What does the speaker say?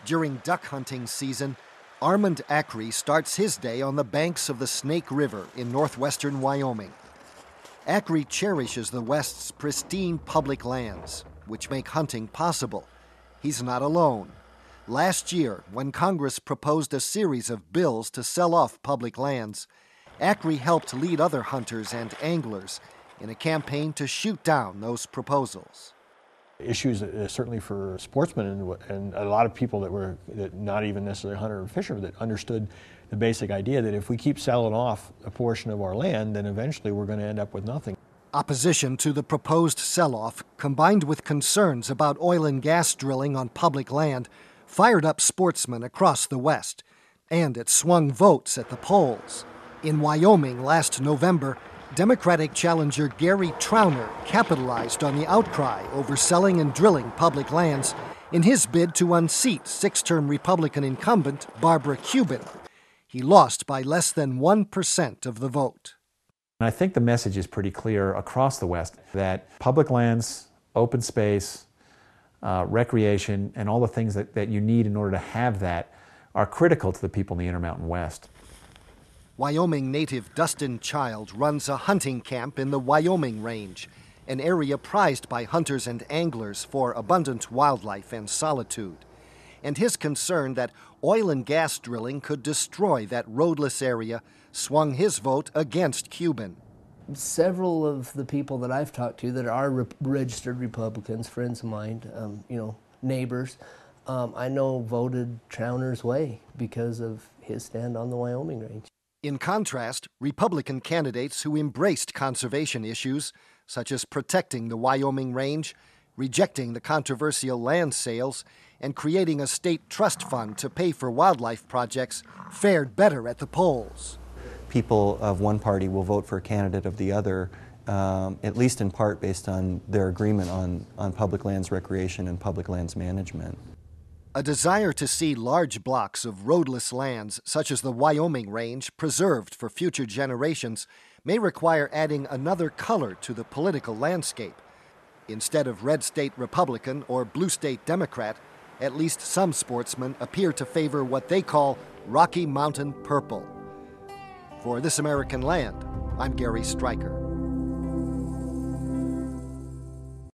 During duck hunting season, Armand Acri starts his day on the banks of the Snake River in northwestern Wyoming. Acri cherishes the West's pristine public lands, which make hunting possible. He's not alone. Last year, when Congress proposed a series of bills to sell off public lands, Acri helped lead other hunters and anglers in a campaign to shoot down those proposals. Issues certainly for sportsmen and a lot of people that not even necessarily hunter or fisher, that understood the basic idea that if we keep selling off a portion of our land, then eventually we're going to end up with nothing. Opposition to the proposed sell-off, combined with concerns about oil and gas drilling on public land, fired up sportsmen across the West, and it swung votes at the polls. In Wyoming last November, Democratic challenger Gary Trauner capitalized on the outcry over selling and drilling public lands in his bid to unseat six-term Republican incumbent Barbara Cuban. He lost by less than 1% of the vote. I think the message is pretty clear across the West that public lands, open space, recreation, and all the things that you need in order to have that are critical to the people in the Intermountain West. Wyoming native Dustin Child runs a hunting camp in the Wyoming Range, an area prized by hunters and anglers for abundant wildlife and solitude. And his concern that oil and gas drilling could destroy that roadless area swung his vote against Cuban. Several of the people that I've talked to that are registered Republicans, friends of mine, neighbors, I know voted Trauner's way because of his stand on the Wyoming Range. In contrast, Republican candidates who embraced conservation issues, such as protecting the Wyoming Range, rejecting the controversial land sales, and creating a state trust fund to pay for wildlife projects, fared better at the polls. People of one party will vote for a candidate of the other, at least in part based on their agreement on public lands recreation and public lands management. A desire to see large blocks of roadless lands, such as the Wyoming Range, preserved for future generations may require adding another color to the political landscape. Instead of red state Republican or blue state Democrat, at least some sportsmen appear to favor what they call Rocky Mountain purple. For This American Land, I'm Gary Stryker.